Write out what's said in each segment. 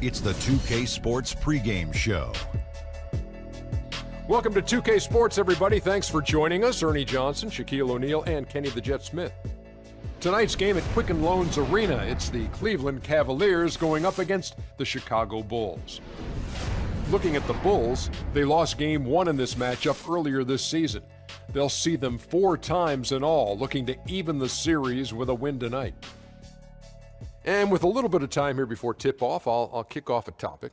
It's the 2K Sports pregame show. Welcome to 2K Sports, everybody. Thanks for joining us. Ernie Johnson, Shaquille O'Neal, and Kenny the Jet Smith. Tonight's game at Quicken Loans Arena, it's the Cleveland Cavaliers going up against the Chicago Bulls. Looking at the Bulls, they lost Game 1 in this matchup earlier this season. They'll see them 4 times in all, looking to even the series with a win tonight. And with a little bit of time here before tip-off, I'll kick off a topic.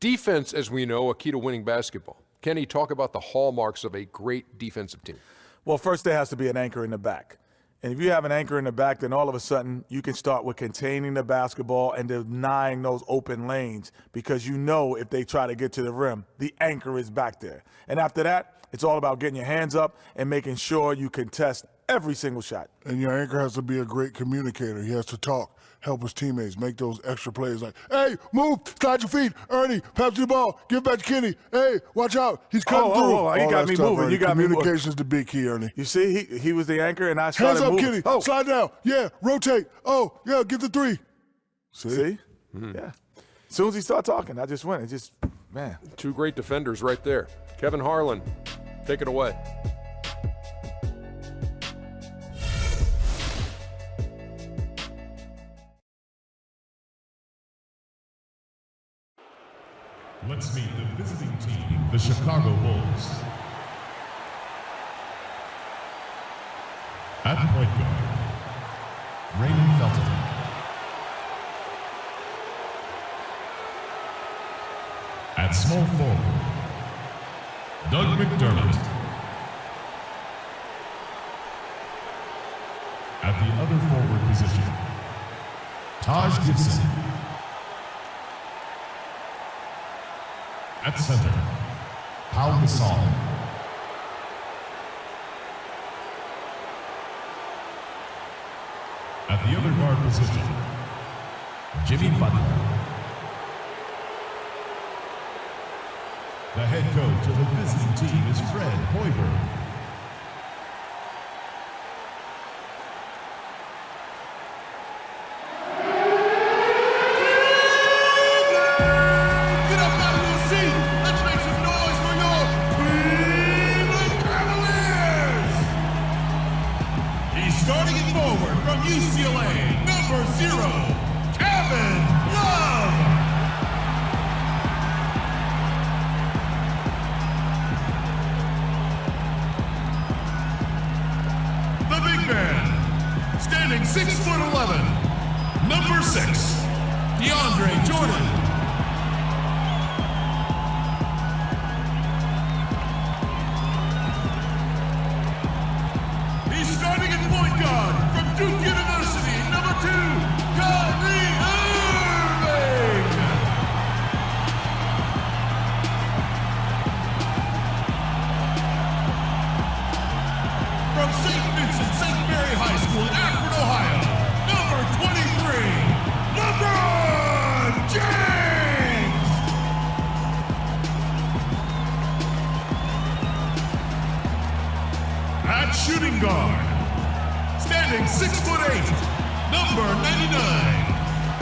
Defense, as we know, a key to winning basketball. Kenny, talk about the hallmarks of a great defensive team. Well, first there has to be an anchor in the back. And if you have an anchor in the back, then all of a sudden you can start with containing the basketball and denying those open lanes, because you know if they try to get to the rim, the anchor is back there. And after that, it's all about getting your hands up and making sure you contest every single shot. And your anchor has to be a great communicator. He has to talk, help his teammates, make those extra plays like, hey, move, slide your feet, Ernie, pass the ball, give it back to Kenny, hey, watch out, he's coming through. You got me moving, Ernie. you got me moving. Communication's the big key, Ernie. You see, he was the anchor, and I started moving. moving. Hands up, Kenny, slide down, yeah, rotate, yeah, get the 3. See? Yeah. As soon as he started talking, I just went. It just, man. 2 great defenders right there. Kevin Harlan, take it away. Let's meet the visiting team, the Chicago Bulls. At point guard, Raymond Felton. At small forward, Doug McDermott. At the other forward position, Taj Gibson. At center, Pau Gasol. At the other guard position, Jimmy Butler. The head coach of the visiting team is Fred Hoiberg. Starting it forward from UCLA, number 0, Kevin Love. The big man, standing 6'11", number 6, DeAndre Jordan. Starting at point guard from Duke University, number 2, Kyrie Irving. From St. Vincent St. Mary High School in Akron, Ohio, number 23, LeBron James. At shooting guard, standing 6'8", number 99,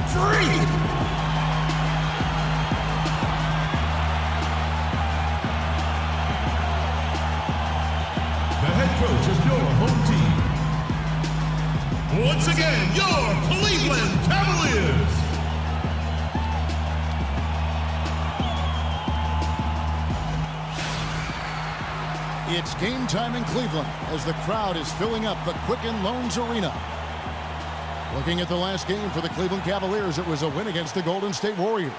Freak. The head coach of your home team. Once again, your Cleveland Cavaliers. It's game time in Cleveland as the crowd is filling up the Quicken Loans Arena. Looking at the last game for the Cleveland Cavaliers, it was a win against the Golden State Warriors.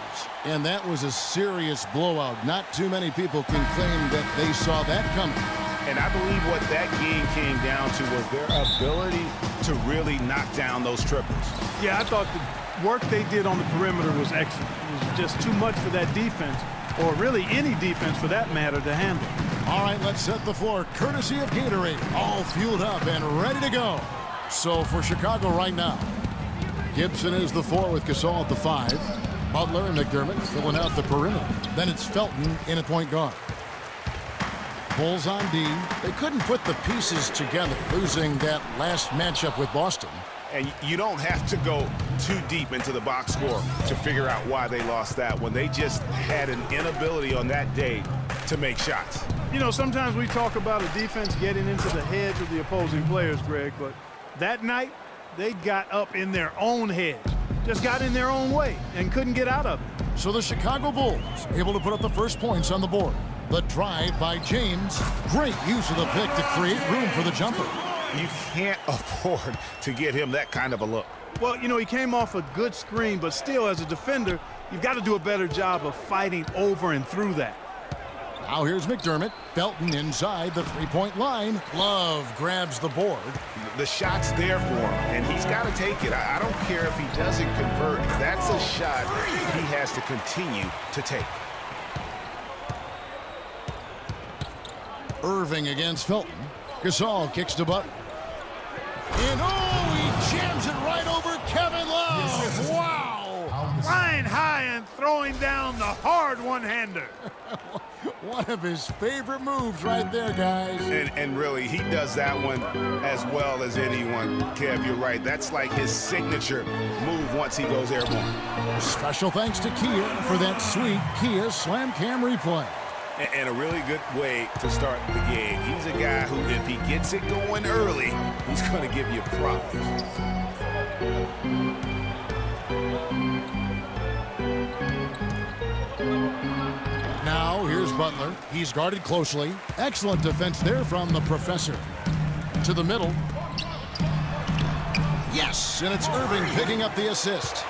And that was a serious blowout. Not too many people can claim that they saw that coming. And I believe what that game came down to was their ability to really knock down those triples. Yeah, I thought the work they did on the perimeter was excellent. It was just too much for that defense, or really any defense for that matter, to handle. All right, let's set the floor courtesy of Gatorade. All fueled up and ready to go. So for Chicago right now, Gibson is the 4 with Gasol at the 5. Butler and McDermott filling out the perimeter. Then it's Felton in at point guard. Bulls on D. They couldn't put the pieces together, losing that last matchup with Boston. And you don't have to go too deep into the box score to figure out why they lost that when they just had an inability on that day to make shots. You know, sometimes we talk about a defense getting into the heads of the opposing players, Greg, but that night they got up in their own heads, just got in their own way and couldn't get out of it. So the Chicago Bulls able to put up the first points on the board. The drive by James. Great use of the pick to create room for the jumper. You can't afford to get him that kind of a look. Well, you know, he came off a good screen, but still, as a defender, you've got to do a better job of fighting over and through that. Now here's McDermott. Felton inside the three-point line. Love grabs the board. The shot's there for him, and he's got to take it. I don't care if he doesn't convert. That's a shot he has to continue to take. Irving against Felton. Gasol kicks to Butler. And he jams it right over Kevin Love. Wow. Flying high and throwing down the hard one-hander. One of his favorite moves right there, guys. And really, he does that one as well as anyone. Kev, you're right. That's like his signature move once he goes airborne. Special thanks to Kia for that sweet Kia Slam Cam replay. And a really good way to start the game. He's a guy who, if he gets it going early, he's going to give you problems. Now, here's Butler. He's guarded closely. Excellent defense there from the professor. To the middle. Yes, and it's Irving picking up the assist.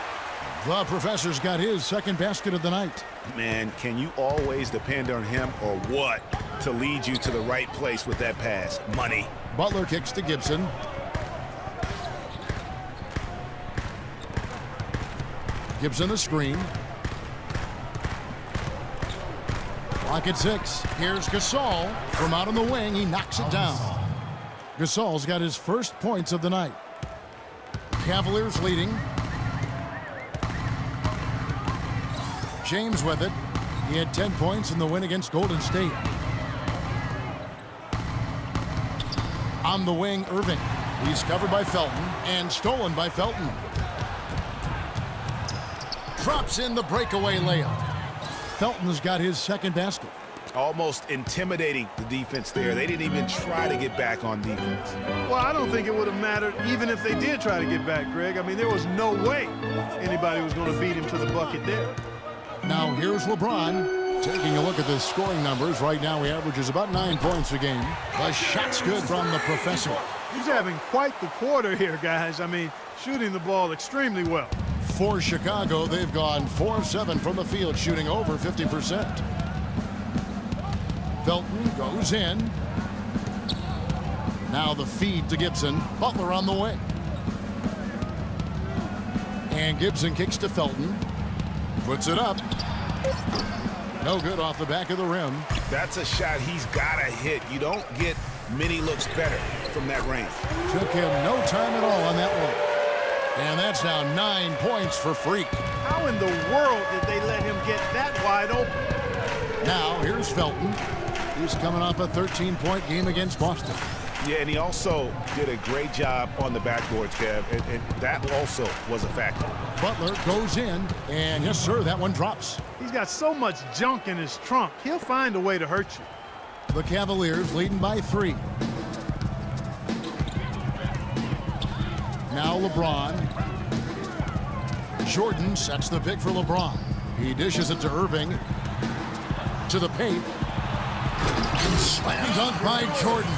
The professor's got his second basket of the night. Man, can you always depend on him or what to lead you to the right place with that pass? Money. Butler kicks to Gibson. Gibson a screen. Clock at 6. Here's Gasol from out on the wing. He knocks it down. Gasol's got his first points of the night. Cavaliers leading. James with it. He had 10 points in the win against Golden State. On the wing, Irving. He's covered by Felton and stolen by Felton. Drops in the breakaway layup. Felton's got his second basket. Almost intimidating the defense there. They didn't even try to get back on defense. Well, I don't think it would have mattered even if they did try to get back, Greg. I mean, there was no way anybody was going to beat him to the bucket there. Now here's LeBron taking a look at the scoring numbers. Right now he averages about 9 points a game. The shot's good from the professor. He's having quite the quarter here, guys. I mean, shooting the ball extremely well. For Chicago, they've gone 4 of 7 from the field, shooting over 50%. Felton goes in. Now the feed to Gibson. Butler on the wing. And Gibson kicks to Felton. Puts it up. No good off the back of the rim. That's a shot he's got to hit. You don't get many looks better from that range. Took him no time at all on that one. And that's now 9 points for Freak. How in the world did they let him get that wide open? Now here's Felton. He's coming off a 13-point game against Boston. Yeah, and he also did a great job on the backboards, Kev, and that also was a factor. Butler goes in, and yes, sir, that one drops. He's got so much junk in his trunk. He'll find a way to hurt you. The Cavaliers leading by 3. Now LeBron. Jordan sets the pick for LeBron. He dishes it to Irving. To the paint. And slam dunk by Jordan.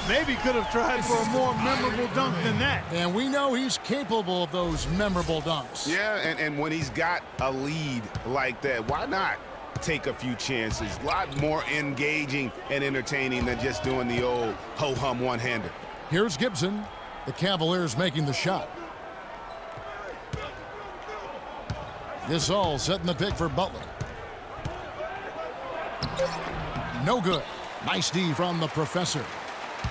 Maybe could have tried for a more memorable dunk than that. And we know he's capable of those memorable dunks. Yeah, and when he's got a lead like that, why not take a few chances? A lot more engaging and entertaining than just doing the old ho-hum one-hander. Here's Gibson. The Cavaliers making the shot. Gasol setting the pick for Butler. No good. Nice D from the professor.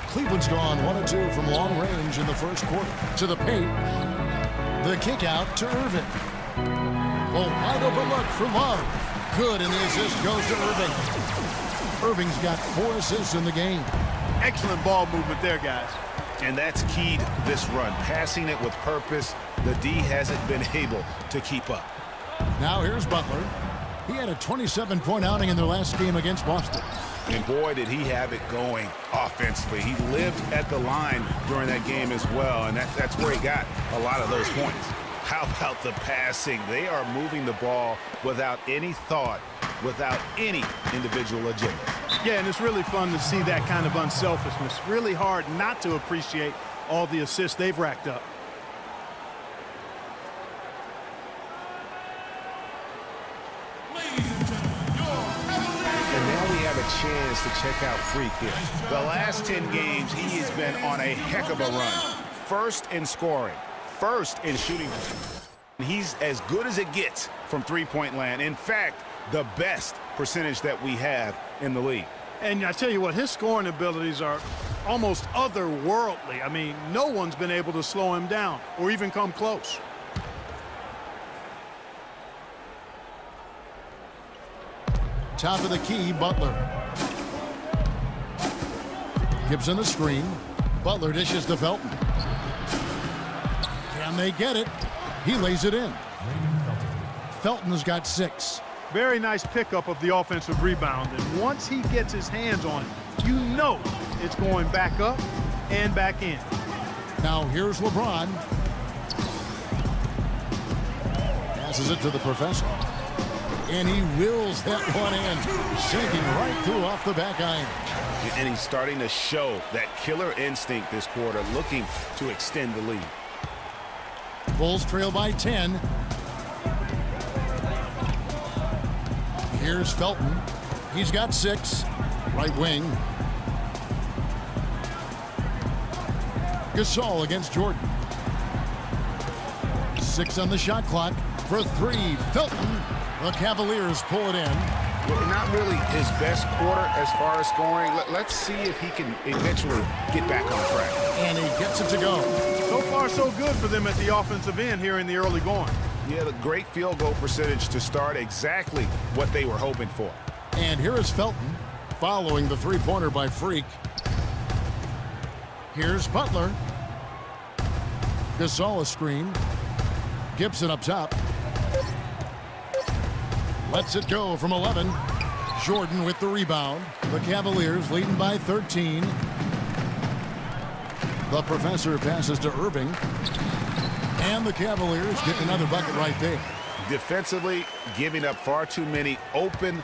Cleveland's gone 1 of 2 from long range in the first quarter. To the paint. The kick out to Irving. Oh, wide open look for Love. Good, and the assist goes to Irving. Irving's got 4 assists in the game. Excellent ball movement there, guys. And that's keyed this run, passing it with purpose. The D hasn't been able to keep up. Now here's Butler. He had a 27-point outing in their last game against Boston. And boy, did he have it going offensively. He lived at the line during that game as well, and that's where he got a lot of those points. How about the passing? They are moving the ball without any thought, without any individual agenda. Yeah, and it's really fun to see that kind of unselfishness. Really hard not to appreciate all the assists they've racked up. And now we have a chance to check out Freak here. The last 10 games, he has been on a heck of a run. First in scoring, first in shooting. He's as good as it gets from three-point land. In fact, the best percentage that we have in the league. And I tell you what, his scoring abilities are almost otherworldly. I mean, no one's been able to slow him down or even come close. Top of the key, Butler. Gibson a screen. Butler dishes to Felton. Can they get it? He lays it in. Felton has got 6. Very nice pickup of the offensive rebound. And once he gets his hands on it, you know it's going back up and back in. Now here's LeBron. Passes it to the professor. And he wills that one in, sinking right through off the back iron. And he's starting to show that killer instinct this quarter, looking to extend the lead. Bulls trail by 10. Here's Felton. He's got 6. Right wing. Gasol against Jordan. 6 on the shot clock for 3. Felton. The Cavaliers pull it in. Well, not really his best quarter as far as scoring. Let's see if he can eventually get back on track. And he gets it to go. So far, so good for them at the offensive end here in the early going. Yeah, the great field goal percentage to start, exactly what they were hoping for. And here is Felton following the three-pointer by Freak. Here's Butler. Gasol a screen. Gibson up top. Lets it go from 11. Jordan with the rebound. The Cavaliers leading by 13. The professor passes to Irving. And the Cavaliers get another bucket right there. Defensively, giving up far too many open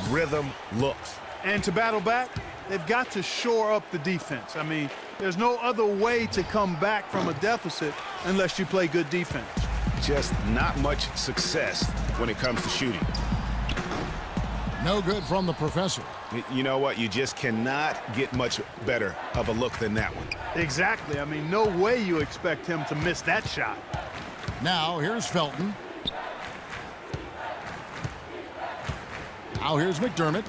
rhythm looks. And to battle back, they've got to shore up the defense. I mean, there's no other way to come back from a deficit unless you play good defense. Just not much success when it comes to shooting. No good from the professor. You know what? You just cannot get much better of a look than that one. Exactly. I mean, no way you expect him to miss that shot. Now here's Felton. Now here's McDermott.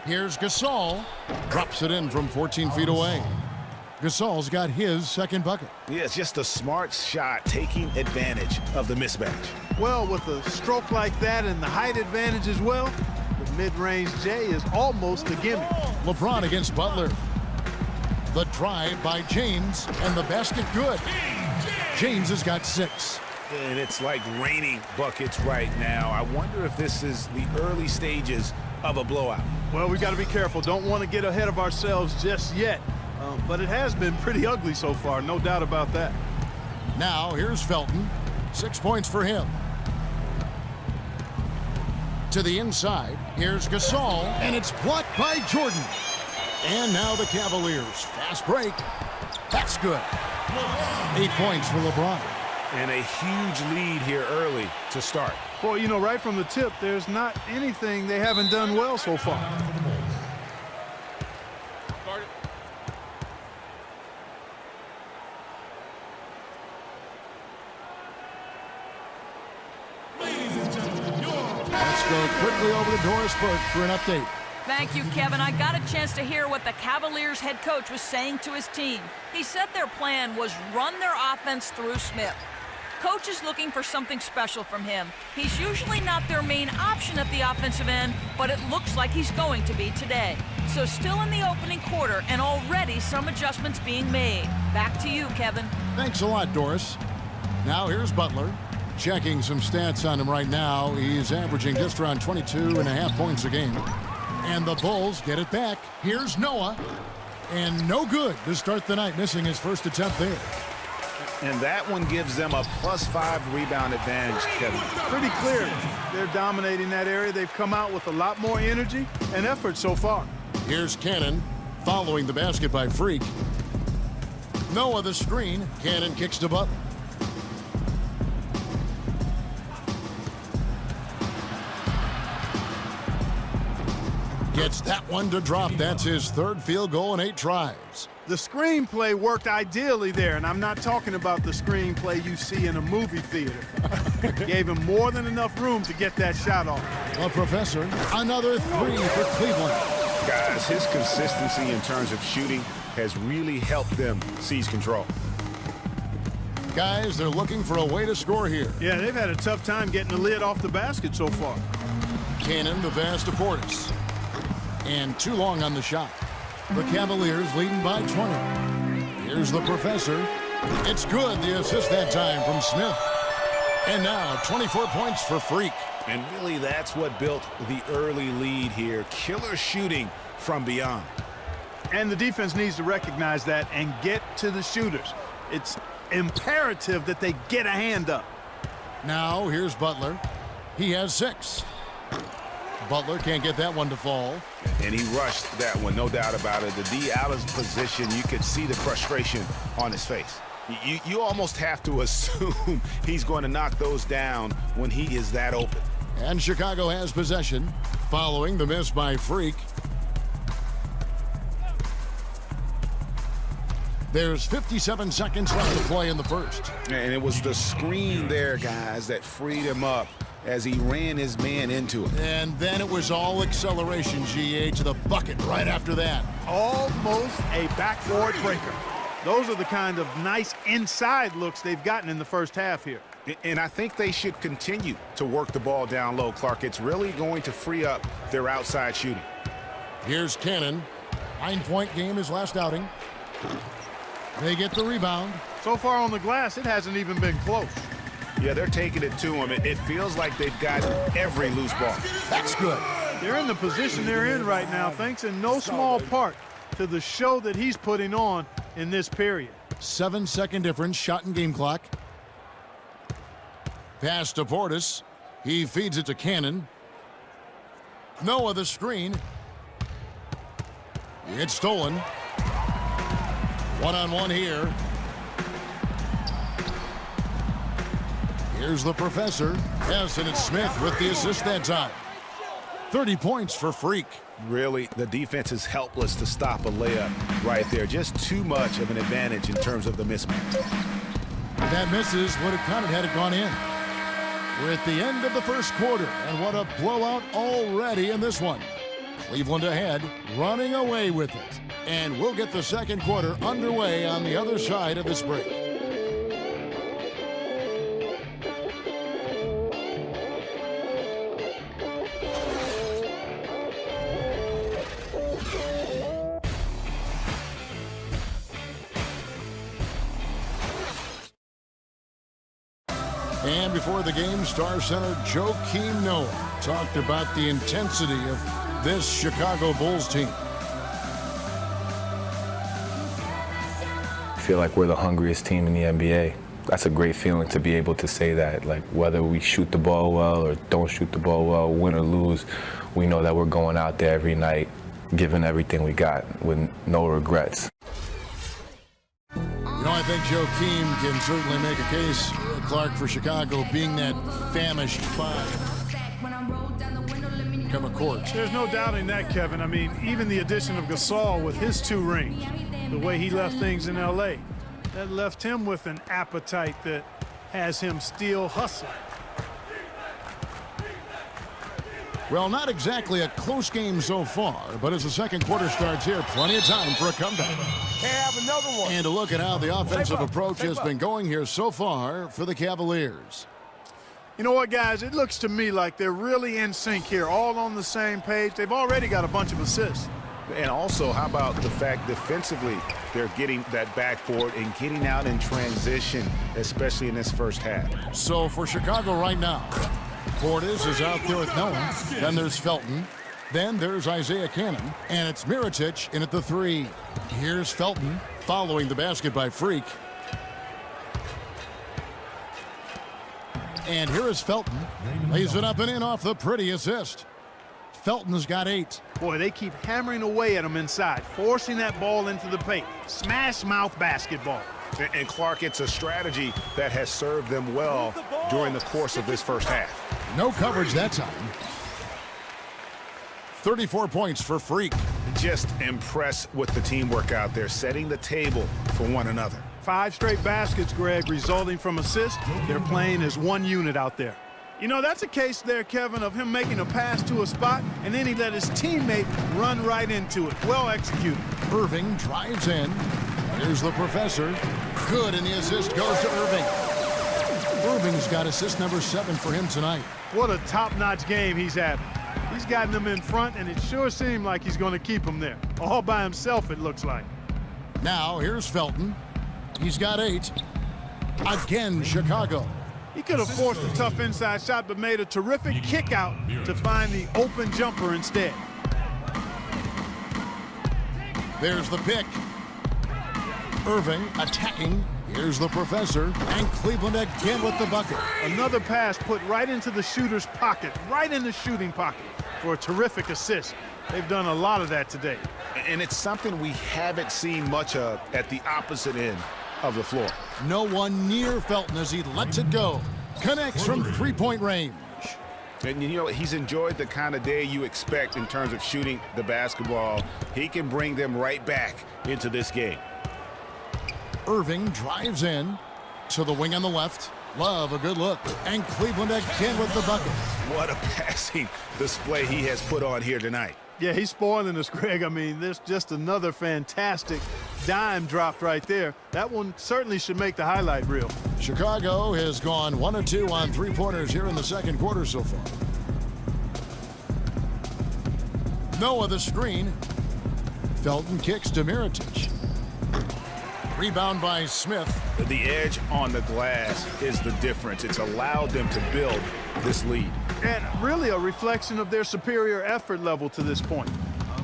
Here's Gasol. Drops it in from 14 feet away. Gasol's got his second bucket. Yeah, it's just a smart shot, taking advantage of the mismatch. Well, with a stroke like that and the height advantage as well, the mid-range J is almost a gimme. LeBron against Butler. The drive by James, and the basket good. James has got 6. And it's like raining buckets right now. I wonder if this is the early stages of a blowout. Well, we got to be careful. Don't want to get ahead of ourselves just yet. But it has been pretty ugly so far, no doubt about that. Now here's Felton. 6 points for him. To the inside, here's Gasol, and it's blocked by Jordan. And now the Cavaliers. Fast break. That's good. 8 points for LeBron. And a huge lead here early to start. Boy, you know, right from the tip, there's not anything they haven't done well so far. Go quickly over to Doris Burke for an update. Thank you, Kevin. I got a chance to hear what the Cavaliers head coach was saying to his team. He said their plan was run their offense through Smith. Coach is looking for something special from him. He's usually not their main option at the offensive end, but it looks like he's going to be today. So still in the opening quarter, and already some adjustments being made. Back to you, Kevin. Thanks a lot, Doris. Now here's Butler. Checking some stats on him right now. He's averaging just around 22.5 points a game. And the Bulls get it back. Here's Noah. And no good to start the night, missing his first attempt there. And that one gives them a +5 rebound advantage, Kevin. Pretty clear. They're dominating that area. They've come out with a lot more energy and effort so far. Here's Cannon following the basket by Freak. Noah the screen. Cannon kicks to Butler. Gets that one to drop. That's his third field goal in 8 tries. The screenplay worked ideally there, and I'm not talking about the screenplay you see in a movie theater. Gave him more than enough room to get that shot off. Well, Professor, another 3 for Cleveland. Guys, his consistency in terms of shooting has really helped them seize control. Guys, they're looking for a way to score here. Yeah, they've had a tough time getting the lid off the basket so far. Cannon, the pass to Portis. And too long on the shot. The Cavaliers leading by 20. Here's the Professor. It's good. The assist that time from Smith. And now 24 points for Freak. And really, that's what built the early lead here. Killer shooting from beyond. And the defense needs to recognize that and get to the shooters. It's imperative that they get a hand up. Now here's Butler. He has 6. Butler can't get that one to fall. And he rushed that one, no doubt about it. The D out of position, you could see the frustration on his face. You almost have to assume he's going to knock those down when he is that open. And Chicago has possession following the miss by Freak. There's 57 seconds left to play in the first. And it was the screen there, guys, that freed him up as he ran his man into it. And then it was all acceleration, GA, to the bucket right after that. Almost a backboard breaker. Those are the kind of nice inside looks they've gotten in the first half here. And I think they should continue to work the ball down low, Clark. It's really going to free up their outside shooting. Here's Cannon. 9-point game his last outing. They get the rebound. So far on the glass, it hasn't even been close. Yeah, they're taking it to him. It feels like they've got every loose ball. That's good. They're in the position they're in right now, thanks in no small part to the show that he's putting on in this period. 7-second difference, shot and game clock. Pass to Portis. He feeds it to Cannon. Noah the screen. It's stolen. One-on-one here. Here's the Professor. Yes, and it's Smith with the assist that time. 30 points for Freak. Really, the defense is helpless to stop a layup right there. Just too much of an advantage in terms of the mismatch. That misses would have counted had it gone in. We're at the end of the first quarter, and what a blowout already in this one. Cleveland ahead, running away with it. And we'll get the second quarter underway on the other side of this break. And before the game, Star Center Joakim Noah talked about the intensity of this Chicago Bulls team. I feel like we're the hungriest team in the NBA. That's a great feeling to be able to say that. Like, whether we shoot the ball well or don't shoot the ball well, win or lose, we know that we're going out there every night, giving everything we got with no regrets. You know, I think Joakim can certainly make a case, Clark, for Chicago being that famished five. Come a court. There's no doubting that, Kevin. I mean, even the addition of Gasol with his 2 rings, the way he left things in L.A., that left him with an appetite that has him still hustling. Well, not exactly a close game so far, but as the second quarter starts here, plenty of time for a comeback. Can't have another one. And to look at how the offensive approach has been going here so far for the Cavaliers. You know what, guys? It looks to me like they're really in sync here, all on the same page. They've already got a bunch of assists. And also, how about the fact defensively they're getting that backboard and getting out in transition, especially in this first half. So for Chicago right now, Portis is out there with Noah. Then there's Felton. Then there's Isaiah Cannon. And it's Mirotic in at the 3. Here's Felton following the basket by Freak. And here is Felton. Lays it up and in off the pretty assist. Felton's got 8. Boy, they keep hammering away at him inside, forcing that ball into the paint. Smash mouth basketball. And Clark, it's a strategy that has served them well during the course of this first half. No coverage that time. 34 points for Freak. Just impressed with the teamwork out there, setting the table for one another. 5 straight baskets, Greg, resulting from assists. They're playing as one unit out there. You know, that's a case there, Kevin, of him making a pass to a spot, and then he let his teammate run right into it. Well executed. Irving drives in. Here's the professor. Good, and the assist goes to Irving. Irving's got assist number 7 for him tonight. What a top-notch game he's having. He's gotten them in front, and it sure seemed like he's going to keep them there. All by himself, it looks like. Now, here's Felton. He's got 8. Again, Chicago. He could have forced a tough inside shot, but made a terrific kick out to find the open jumper instead. There's the pick. Irving attacking. Here's the professor. And Cleveland again with the bucket. Another pass put right into the shooter's pocket, right in the shooting pocket for a terrific assist. They've done a lot of that today. And it's something we haven't seen much of at the opposite end of the floor. No one near Felton as he lets it go. Connects from 3-point range. And you know, he's enjoyed the kind of day you expect in terms of shooting the basketball. He can bring them right back into this game. Irving drives in to the wing on the left. Love a good look. And Cleveland again with the bucket. What a passing display he has put on here tonight. Yeah, he's spoiling us, Greg. I mean, there's just another fantastic dime dropped right there. That one certainly should make the highlight reel. Chicago has gone 1 of 2 on 3-pointers here in the second quarter so far. Noah the screen. Felton kicks to Mirotic. Rebound by Smith. The edge on the glass is the difference. It's allowed them to build this lead. And really a reflection of their superior effort level to this point.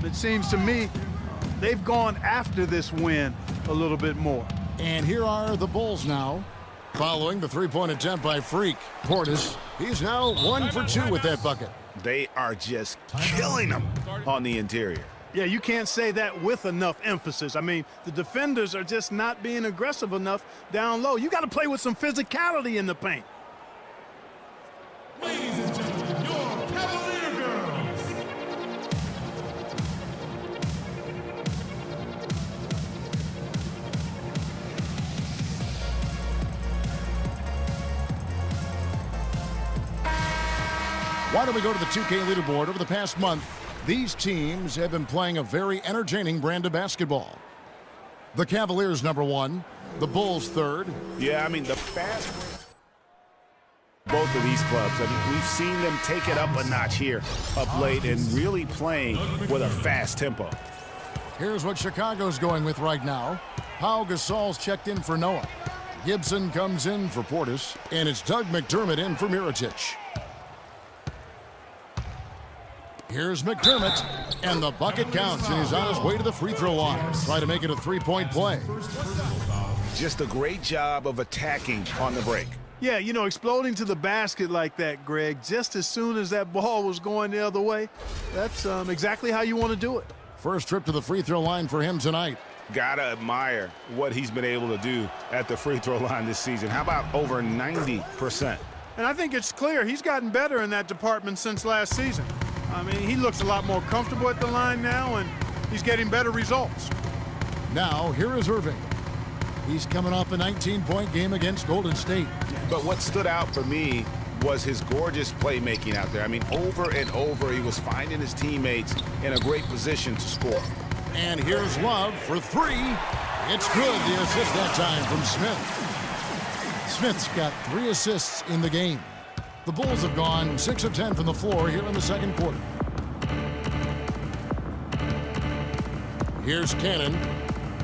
It seems to me they've gone after this win a little bit more. And here are the Bulls now. Following the 3-point attempt by Freak. Portis, he's now 1 for 2 with that bucket. They are just killing them on the interior. Yeah, you can't say that with enough emphasis. I mean, the defenders are just not being aggressive enough down low. You got to play with some physicality in the paint. Ladies and gentlemen, your Cavalier girls. Why don't we go to the 2K leaderboard? Over the past month, these teams have been playing a very entertaining brand of basketball. The Cavaliers #1, the Bulls 3rd. Yeah, I mean, the fast both of these clubs. I mean, we've seen them take it up a notch here of late and really playing with a fast tempo. Here's what Chicago's going with right now. Pau Gasol's checked in for Noah. Gibson comes in for Portis, and it's Doug McDermott in for Mirotic. Here's McDermott, and the bucket counts, and he's on his way to the free throw line. Try to make it a 3-point play. Just a great job of attacking on the break. Yeah, you know, exploding to the basket like that, Greg, just as soon as that ball was going the other way, that's exactly how you want to do it. First trip to the free throw line for him tonight. Gotta admire what he's been able to do at the free throw line this season. How about over 90%? And I think it's clear he's gotten better in that department since last season. I mean, he looks a lot more comfortable at the line now, and he's getting better results. Now, here is Irving. He's coming off a 19-point game against Golden State. But what stood out for me was his gorgeous playmaking out there. I mean, over and over, he was finding his teammates in a great position to score. And here's Love for 3. It's good. The assist that time from Smith. Smith's got 3 assists in the game. The Bulls have gone 6 of 10 from the floor here in the second quarter. Here's Cannon.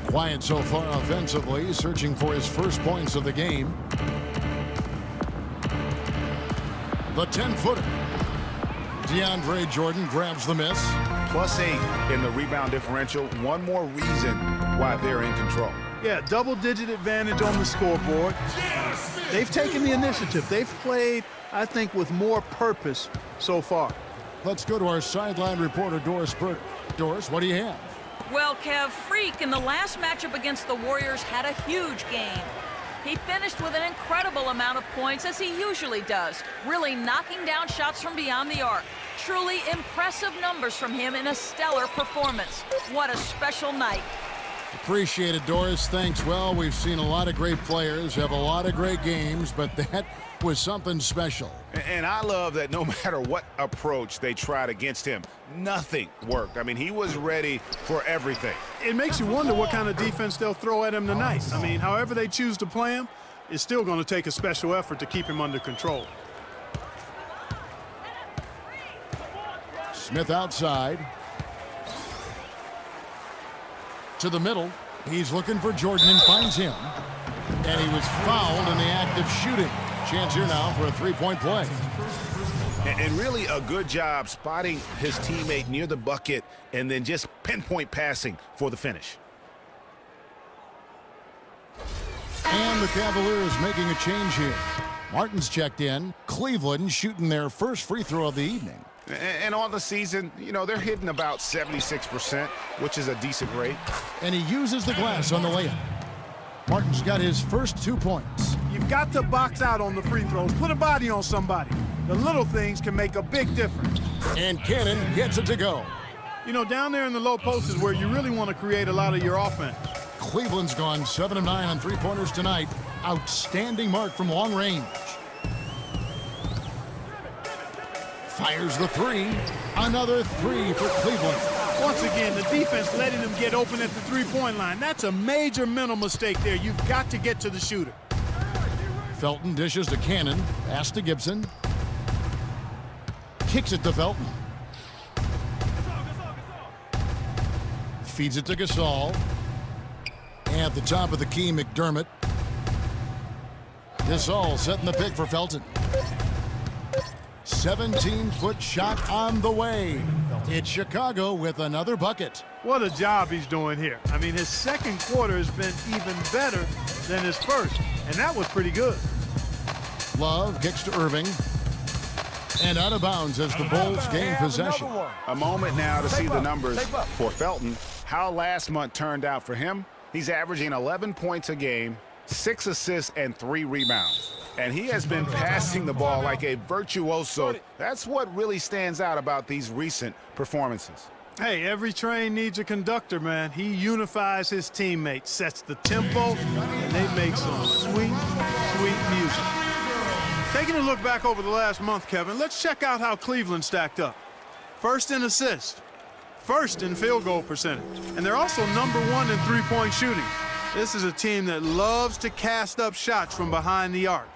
Quiet so far offensively, searching for his first points of the game. The 10-footer. DeAndre Jordan grabs the miss. +8 in the rebound differential. One more reason why they're in control. Yeah, double-digit advantage on the scoreboard. They've taken the initiative. They've played, I think, with more purpose so far. Let's go to our sideline reporter, Doris Burke. Doris, what do you have? Well, Kev, Freak in the last matchup against the Warriors had a huge game. He finished with an incredible amount of points, as he usually does, really knocking down shots from beyond the arc. Truly impressive numbers from him in a stellar performance. What a special night. Appreciate it, Doris. Thanks. Well, we've seen a lot of great players have a lot of great games, but that was something special. And I love that no matter what approach they tried against him, nothing worked. I mean, he was ready for everything. It makes you wonder what kind of defense they'll throw at him tonight. I mean, however they choose to play him, it's still going to take a special effort to keep him under control. Smith outside. To the middle. He's looking for Jordan and finds him. And he was fouled in the act of shooting. Chance here now for a three-point play. And really a good job spotting his teammate near the bucket and then just pinpoint passing for the finish. And the Cavaliers making a change here. Martin's checked in. Cleveland shooting their first free throw of the evening. And on the season, you know, they're hitting about 76%, which is a decent rate. And he uses the glass on the layup. Martin's got his first 2 points. You've got to box out on the free throws. Put a body on somebody. The little things can make a big difference. And Cannon gets it to go. You know, down there in the low post is where you really want to create a lot of your offense. Cleveland's gone 7 of 9 on three-pointers tonight. Outstanding mark from long range. Fires the three. Another three for Cleveland. Once again, the defense letting them get open at the three-point line. That's a major mental mistake there. You've got to get to the shooter. Felton dishes to Cannon. Pass to Gibson. Kicks it to Felton. Feeds it to Gasol. At the top of the key, McDermott. Gasol setting the pick for Felton. 17-foot shot on the way. It's Chicago with another bucket. What a job he's doing here. I mean, his second quarter has been even better than his first, and that was pretty good. Love kicks to Irving. And out of bounds as the Bulls gain possession. A moment now to see the numbers for Felton. How last month turned out for him. He's averaging 11 points a game, 6 assists, and 3 rebounds. And he has been passing the ball like a virtuoso. That's what really stands out about these recent performances. Hey, every train needs a conductor, man. He unifies his teammates, sets the tempo, and they make some sweet, sweet music. Taking a look back over the last month, Kevin, let's check out how Cleveland stacked up. First in assists, first in field goal percentage, and they're also #1 in three-point shooting. This is a team that loves to cast up shots from behind the arc.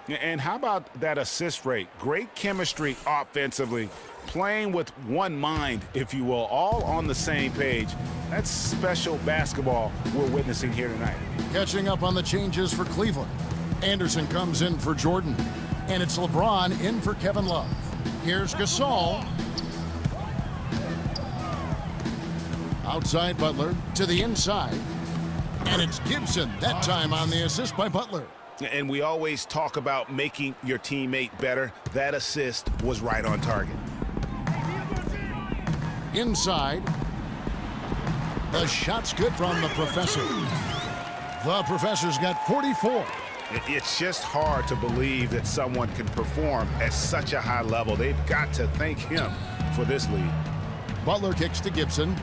And how about that assist rate? Great chemistry offensively, playing with one mind, if you will, all on the same page. That's special basketball we're witnessing here tonight. Catching up on the changes for Cleveland. Anderson comes in for Jordan, and it's LeBron in for Kevin Love. Here's Gasol. Outside Butler to the inside. And it's Gibson, that time on the assist by Butler. And we always talk about making your teammate better. That assist was right on target. Inside. The shot's good from the Professor. The Professor's got 44. It's just hard to believe that someone can perform at such a high level. They've got to thank him for this lead. Butler kicks to Gibson.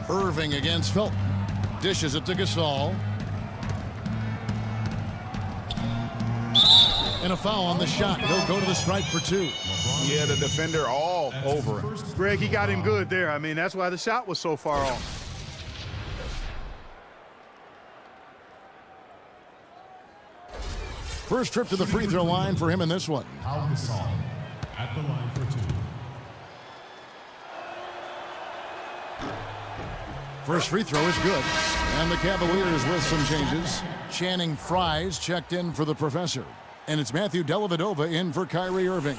Irving against Felton. Dishes it to Gasol. And a foul on the shot. He'll go to the stripe for 2. Yeah, the defender all over him. Greg, he got him good there. I mean, that's why the shot was so far off. First trip to the free throw line for him in this one. Al Gasol at the line for 2. First free throw is good. And the Cavaliers with some changes. Channing Frye's checked in for the professor. And it's Matthew Dellavedova in for Kyrie Irving.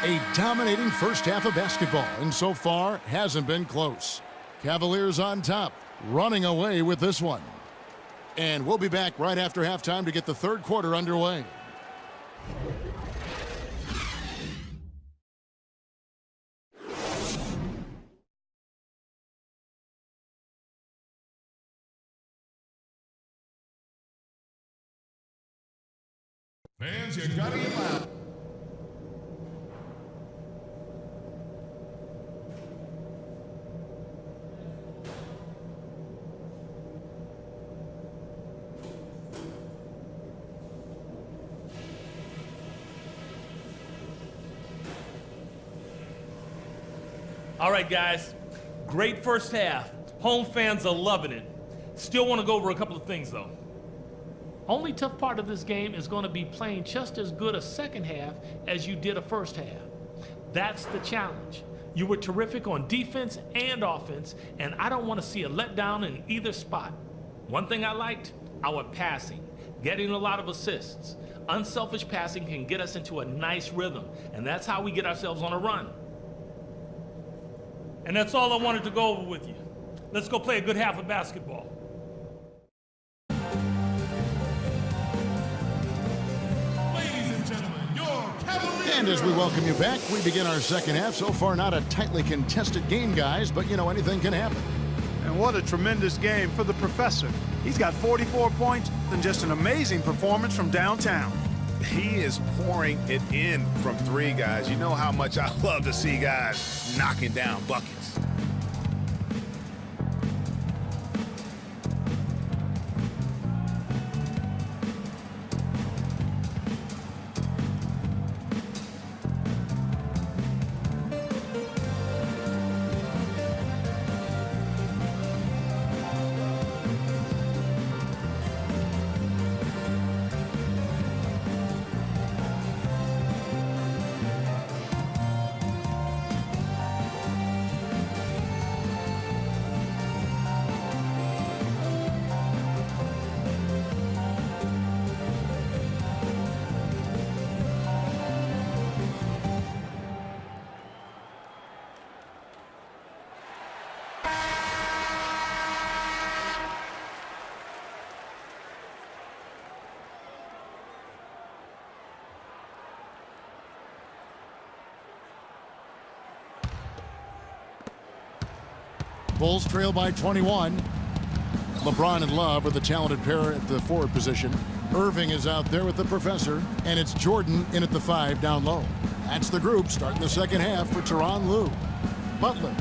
A dominating first half of basketball, and so far hasn't been close. Cavaliers on top, running away with this one. And we'll be back right after halftime to get the third quarter underway. Fans, you gotta get loud. All right, guys, great first half. Home fans are loving it. Still want to go over a couple of things, though. Only tough part of this game is going to be playing just as good a second half as you did a first half. That's the challenge. You were terrific on defense and offense, and I don't want to see a letdown in either spot. One thing I liked, our passing, getting a lot of assists. Unselfish passing can get us into a nice rhythm, and that's how we get ourselves on a run. And that's all I wanted to go over with you. Let's go play a good half of basketball. Ladies and gentlemen, your Cavaliers. And as we welcome you back, we begin our second half. So far, not a tightly contested game, guys, but you know, anything can happen. And what a tremendous game for the professor. He's got 44 points and just an amazing performance from downtown. He is pouring it in from three, guys. You know how much I love to see guys knocking down buckets. Bulls trail by 21. LeBron and Love are the talented pair at the forward position. Irving is out there with the professor, and it's Jordan in at the 5 down low. That's the group starting the second half for Tyronn Lue. Butler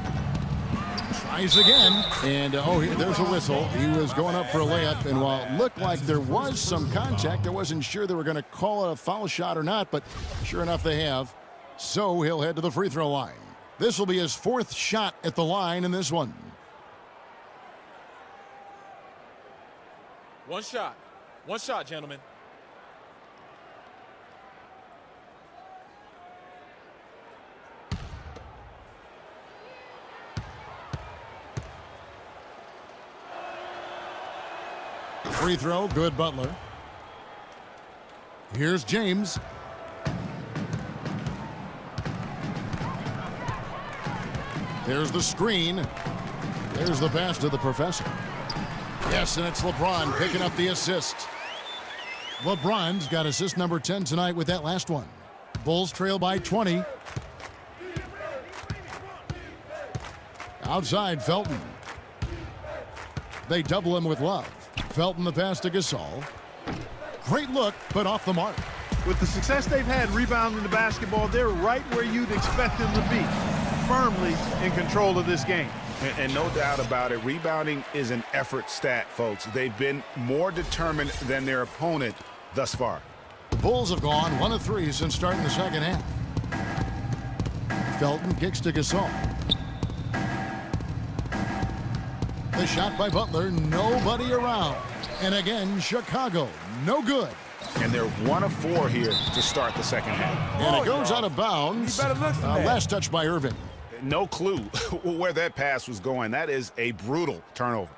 tries again, and there's a whistle. He was going up for a layup, and while it looked like there was some contact, I wasn't sure they were going to call it a foul shot or not, but sure enough they have. So he'll head to the free throw line. This will be his 4th shot at the line in this one. One shot, gentlemen. Free throw, good Butler. Here's James. There's the screen. There's the pass to the professor. Yes, and it's LeBron picking up the assist. LeBron's got assist number 10 tonight with that last one. Bulls trail by 20. Outside, Felton. They double him with Love. Felton the pass to Gasol. Great look, but off the mark. With the success they've had rebounding the basketball, they're right where you'd expect them to be, firmly in control of this game. And no doubt about it, rebounding is an effort stat, folks. They've been more determined than their opponent thus far. The Bulls have gone 1 of 3 since starting the second half. Felton kicks to Gasol. The shot by Butler, nobody around. And again, Chicago, no good. And they're 1 of 4 here to start the second half. And it goes out of bounds. Last touch by Irving. No clue where that pass was going. That is a brutal turnover.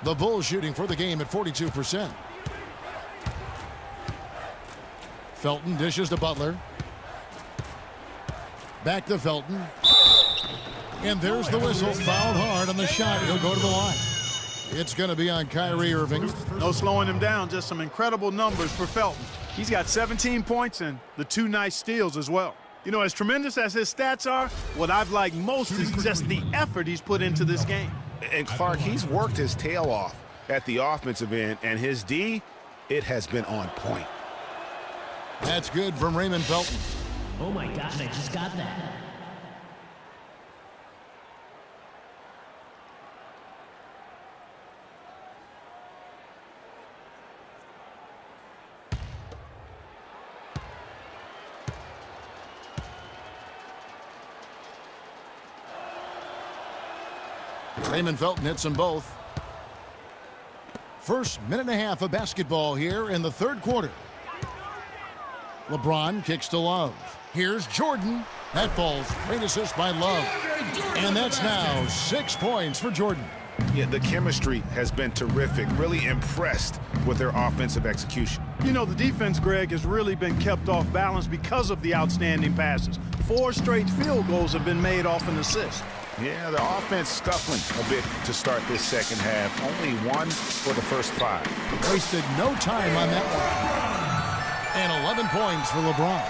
The Bulls shooting for the game at 42%. Felton dishes to Butler. Back to Felton. And there's the whistle. Fouled hard on the shot. He'll go to the line. It's going to be on Kyrie Irving. No slowing him down. Just some incredible numbers for Felton. He's got 17 points and the 2 nice steals as well. You know, as tremendous as his stats are, what I've liked most is just the effort he's put into this game. And Clark, he's worked his tail off at the offensive end, and his D, it has been on point. That's good from Raymond Felton. Oh my gosh, I just got that. Raymond Felton hits them both. First minute and a half of basketball here in the third quarter. LeBron kicks to Love. Here's Jordan. That falls. Great assist by Love. And that's now 6 points for Jordan. Yeah, the chemistry has been terrific. Really impressed with their offensive execution. You know, the defense, Greg, has really been kept off balance because of the outstanding passes. 4 straight field goals have been made off an assist. Yeah, the offense scuffling a bit to start this second half. Only 1 for the first 5. Wasted no time on that one. And 11 points for LeBron.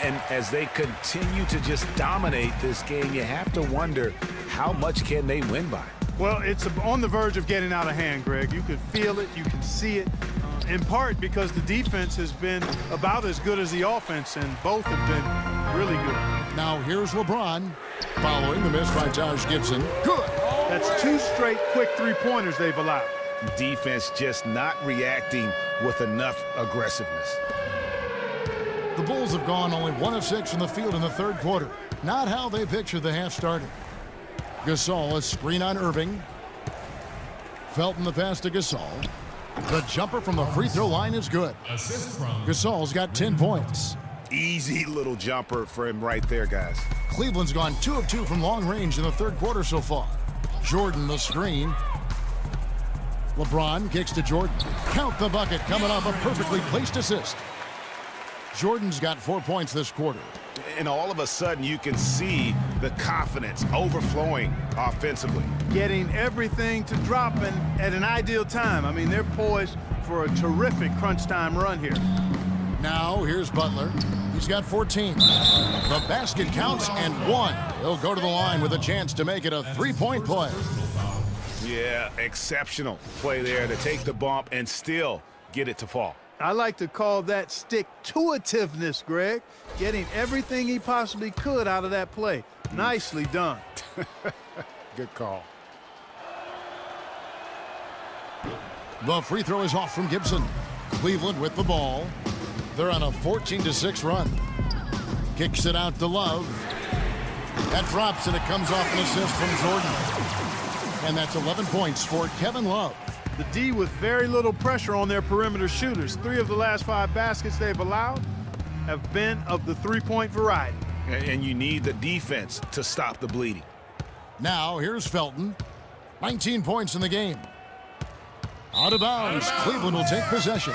And as they continue to just dominate this game, you have to wonder how much can they win by. Well, it's on the verge of getting out of hand, Greg. You can feel it. You can see it. In part because the defense has been about as good as the offense, and both have been really good. Now here's LeBron following the miss by Taj Gibson. Good. That's 2 straight quick 3-pointers they've allowed. Defense just not reacting with enough aggressiveness. The Bulls have gone only 1 of 6 from the field in the third quarter. Not how they pictured the half started. Gasol, a screen on Irving. Felton the pass to Gasol. The jumper from the free throw line is good. Gasol's got 10 points. Easy little jumper for him right there, guys. Cleveland's gone 2 of 2 from long range in the third quarter so far. Jordan the screen. LeBron kicks to Jordan. Count the bucket coming off a perfectly placed assist. Jordan's got 4 points this quarter. And all of a sudden you can see the confidence overflowing offensively. Getting everything to drop at an ideal time. I mean, they're poised for a terrific crunch time run here. Now here's Butler. He's got 14. The basket counts and 1. He'll go to the line with a chance to make it a 3-point play. Yeah, exceptional play there to take the bump and still get it to fall. I like to call that stick-to-itiveness, Greg. Getting everything he possibly could out of that play. Nicely done. Good call. The free throw is off from Gibson. Cleveland with the ball. They're on a 14-6 run. Kicks it out to Love. That drops and it comes off an assist from Jordan. And that's 11 points for Kevin Love. The D with very little pressure on their perimeter shooters. 3 of the last 5 baskets they've allowed have been of the 3-point variety. And you need the defense to stop the bleeding. Now here's Felton. 19 points in the game. Out of bounds. Cleveland will take possession.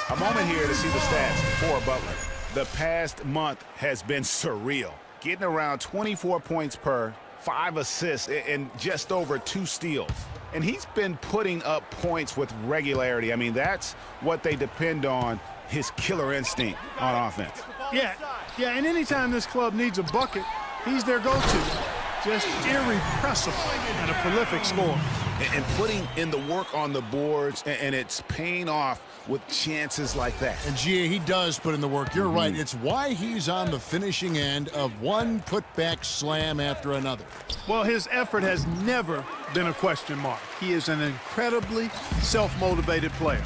A moment here to see the stats for Butler. The past month has been surreal. Getting around 24 points per, 5 assists, and just over 2 steals. And he's been putting up points with regularity. I mean, that's what they depend on, his killer instinct on offense. Yeah, and anytime this club needs a bucket, he's their go-to. Just irrepressible and a prolific scorer. And putting in the work on the boards, and it's paying off with chances like that. And G.A., he does put in the work. You're right. It's why he's on the finishing end of one putback slam after another. Well, his effort has never been a question mark. He is an incredibly self-motivated player.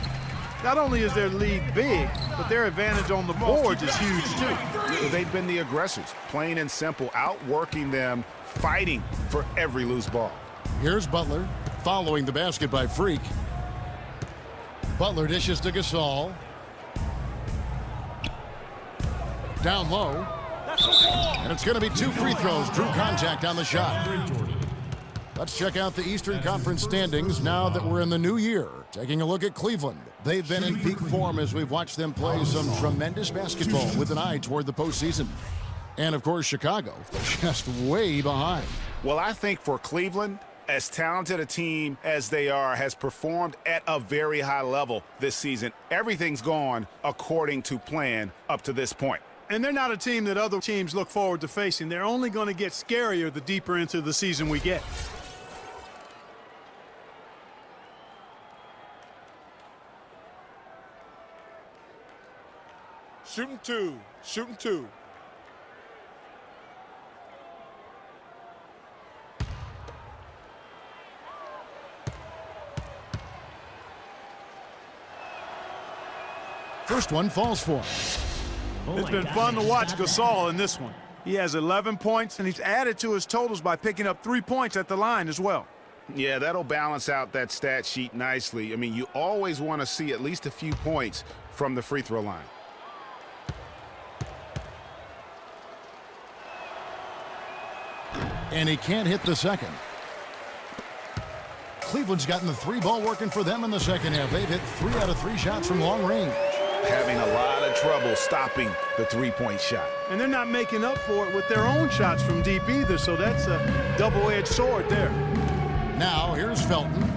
Not only is their lead big, but their advantage on the boards is huge too. They've been the aggressors, plain and simple, outworking them, fighting for every loose ball. Here's Butler following the basket by Freak. Butler dishes to Gasol. Down low. And it's going to be 2 free throws. Drew contact on the shot. Let's check out the Eastern Conference standings now that we're in the new year. Taking a look at Cleveland. They've been in peak form as we've watched them play some tremendous basketball with an eye toward the postseason. And, of course, Chicago just way behind. Well, I think for Cleveland, as talented a team as they are, has performed at a very high level this season. Everything's gone according to plan up to this point. And they're not a team that other teams look forward to facing. They're only going to get scarier the deeper into the season we get. Shooting two. Shooting two. First one falls for him. It's been fun to watch Gasol in this one. He has 11 points, and he's added to his totals by picking up 3 points at the line as well. Yeah, that'll balance out that stat sheet nicely. I mean, you always want to see at least a few points from the free throw line. And he can't hit the second. Cleveland's gotten the 3-ball working for them in the second half. They've hit 3 out of 3 shots from long range. Having a lot of trouble stopping the 3-point shot. And they're not making up for it with their own shots from deep either, so that's a double-edged sword there. Now, here's Felton.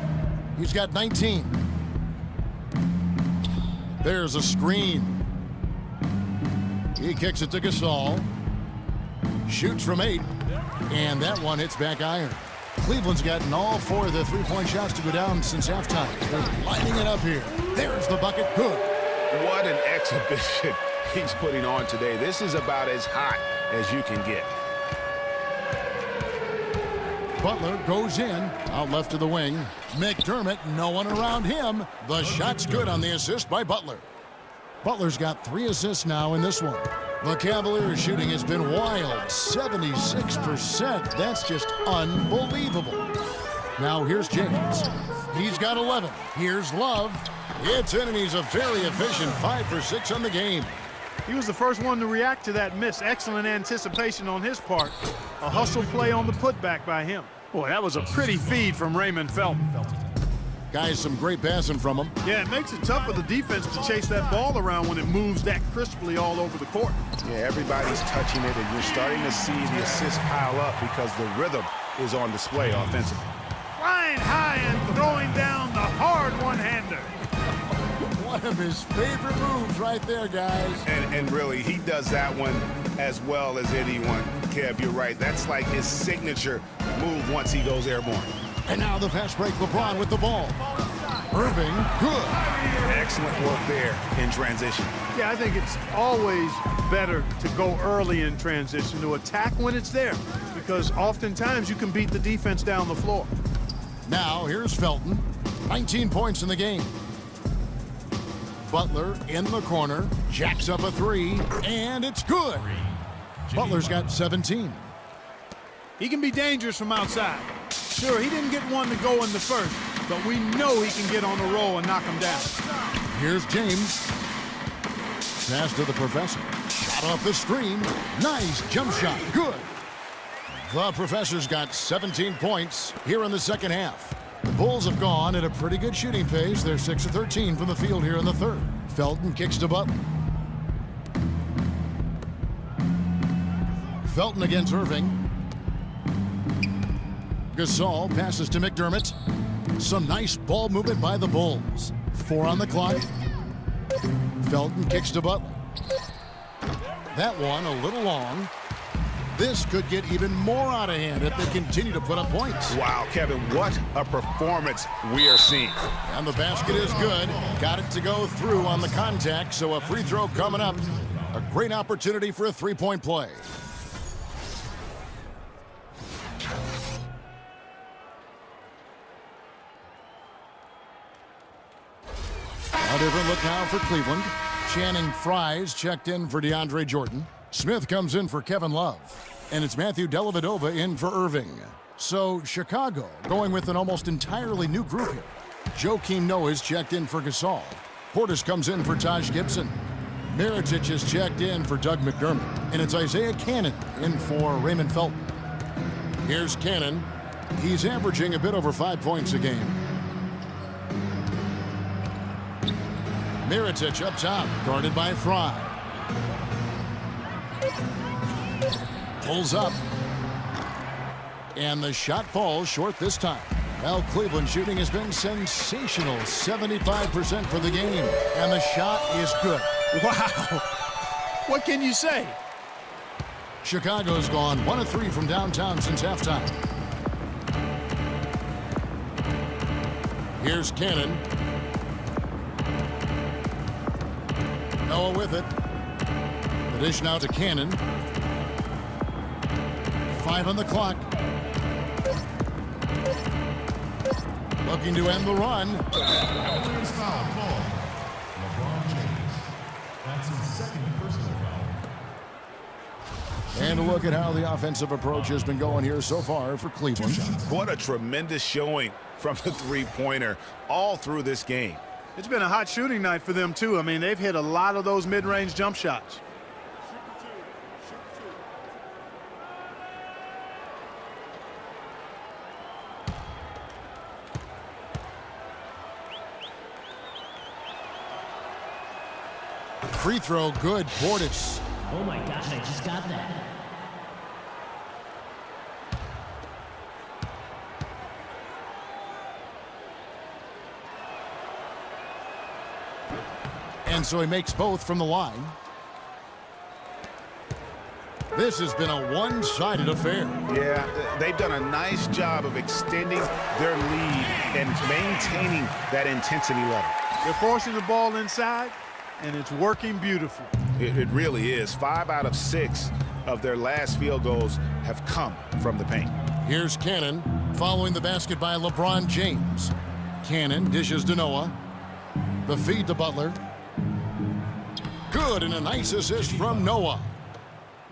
He's got 19. There's a screen. He kicks it to Gasol. Shoots from 8. And that one hits back iron. Cleveland's gotten all 4 of the 3-point shots to go down since halftime. They're lining it up here. There's the bucket. Good. What an exhibition he's putting on today. This is about as hot as you can get. Butler goes in, out left to the wing. McDermott, no one around him. The shot's good on the assist by Butler. Butler's got 3 assists now in this one. The Cavaliers shooting has been wild, 76%. That's just unbelievable. Now here's James. He's got 11. Here's Love. It's in, and he's a very efficient 5 for 6 on the game. He was the first one to react to that miss. Excellent anticipation on his part. A hustle play on the putback by him. Boy, that was a pretty feed from Raymond Felton. Guys, some great passing from him. Yeah, it makes it tough for the defense to chase that ball around when it moves that crisply all over the court. Yeah, everybody's touching it, and you're starting to see the assists pile up because the rhythm is on display offensively. Flying high and throwing down the hard one-hander. One of his favorite moves right there, guys. And really, he does that one as well as anyone. Kev, you're right. That's like his signature move once he goes airborne. And now the fast break, LeBron with the ball. Irving, good. Excellent work there in transition. Yeah, I think it's always better to go early in transition, to attack when it's there, because oftentimes you can beat the defense down the floor. Now here's Felton. 19 points in the game. Butler in the corner, jacks up a 3, and it's good. Butler's got 17. He can be dangerous from outside. Sure, he didn't get one to go in the first, but we know he can get on the roll and knock him down. Here's James. Pass to the professor. Shot off the screen. Nice jump shot. Good. The professor's got 17 points here in the second half. The Bulls have gone at a pretty good shooting pace. They're 6 of 13 from the field here in the third. Felton kicks to Butler. Felton against Irving. Gasol passes to McDermott. Some nice ball movement by the Bulls. 4 on the clock. Felton kicks to Butler. That one a little long. This could get even more out of hand if they continue to put up points. Wow, Kevin, what a performance we are seeing. And the basket is good. Got it to go through on the contact, so a free throw coming up. A great opportunity for a 3-point play. A different look now for Cleveland. Channing Frye's checked in for DeAndre Jordan. Smith comes in for Kevin Love. And it's Matthew Dellavedova in for Irving. So Chicago going with an almost entirely new group here. Joakim Noah is checked in for Gasol. Portis comes in for Taj Gibson. Mirotic is checked in for Doug McDermott. And it's Isaiah Cannon in for Raymond Felton. Here's Cannon. He's averaging a bit over 5 points a game. Mirotic up top, guarded by Fry. Pulls up. And the shot falls short this time. Well, Cleveland shooting has been sensational. 75% for the game. And the shot is good. Wow. What can you say? Chicago's gone 1 of 3 from downtown since halftime. Here's Cannon. Noah with it. The dish now to Cannon. 5 on the clock. Looking to end the run. Cavaliers foul ball. LeBron James. That's his second personal foul. And a look at how the offensive approach has been going here so far for Cleveland. What a tremendous showing from the three-pointer all through this game. It's been a hot shooting night for them, too. I mean, they've hit a lot of those mid-range jump shots. Free throw, good. Portis. Oh my gosh, I just got that. And so he makes both from the line. This has been a one-sided affair. Yeah, they've done a nice job of extending their lead and maintaining that intensity level. They're forcing the ball inside, and it's working beautifully. It really is. 5 out of 6 of their last field goals have come from the paint. Here's Cannon following the basket by LeBron James. Cannon dishes to Noah. The feed to Butler. Good, and a nice assist from Noah.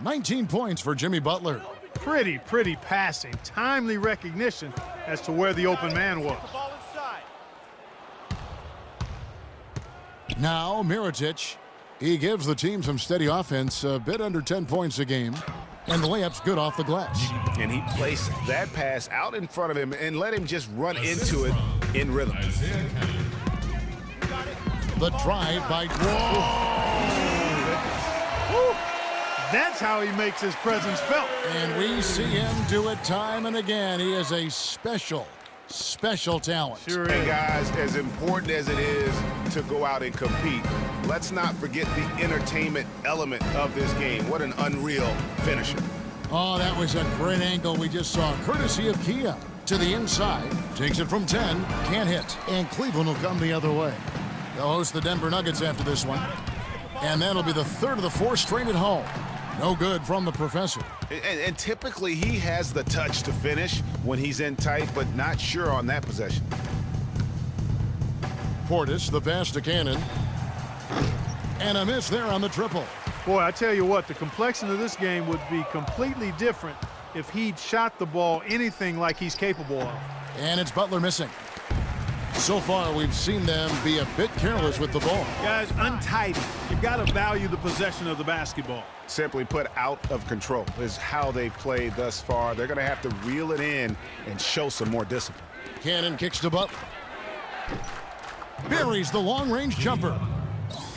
19 points for Jimmy Butler. Pretty passing. Timely recognition as to where the open man was. Now Mirotic. He gives the team some steady offense, a bit under 10 points a game. And the layup's good off the glass. And he placed that pass out in front of him and let him just run into it in rhythm. The drive by... That's how he makes his presence felt. And we see him do it time and again. He is a special talent. Sure is. And guys, as important as it is to go out and compete, let's not forget the entertainment element of this game. What an unreal finisher. Oh, that was a great angle we just saw, courtesy of Kia. To the inside, takes it from 10, can't hit. And Cleveland will come the other way. They'll host the Denver Nuggets after this one. And that'll be the third of the 4 straight at home. No good from the professor. And typically he has the touch to finish when he's in tight, but not sure on that possession. Portis, the pass to Cannon. And a miss there on the triple. Boy, I tell you what, the complexion of this game would be completely different if he'd shot the ball anything like he's capable of. And it's Butler missing. So far, we've seen them be a bit careless with the ball. Guys, untidy. You've got to value the possession of the basketball. Simply put, out of control is how they've played thus far. They're going to have to reel it in and show some more discipline. Cannon kicks to Butler. Buries the long-range jumper.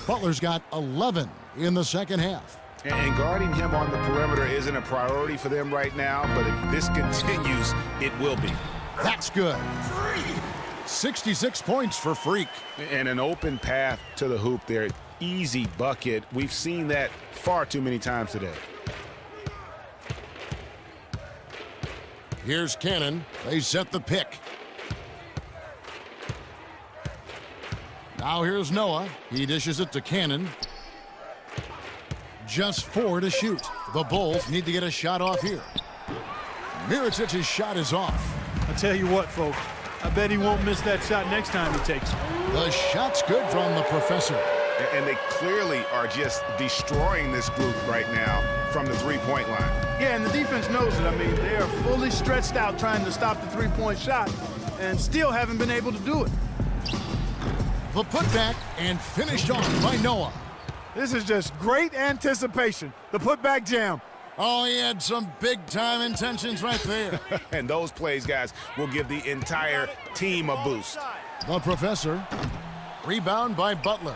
Butler's got 11 in the second half. And guarding him on the perimeter isn't a priority for them right now, but if this continues, it will be. That's good. 66 points for Freak. And an open path to the hoop there. Easy bucket. We've seen that far too many times today. Here's Cannon. They set the pick. Now here's Noah. He dishes it to Cannon. Just 4 to shoot. The Bulls need to get a shot off here. Mirotic's shot is off. I tell you what, folks, I bet he won't miss that shot next time he takes it. The shot's good from the professor. And they clearly are just destroying this group right now from the three-point line. Yeah, and the defense knows it. I mean, they are fully stretched out trying to stop the three-point shot and still haven't been able to do it. The putback and finished off by Noah. This is just great anticipation. The putback jam. Oh, he had some big-time intentions right there. And those plays, guys, will give the entire team a boost. The professor. Rebound by Butler.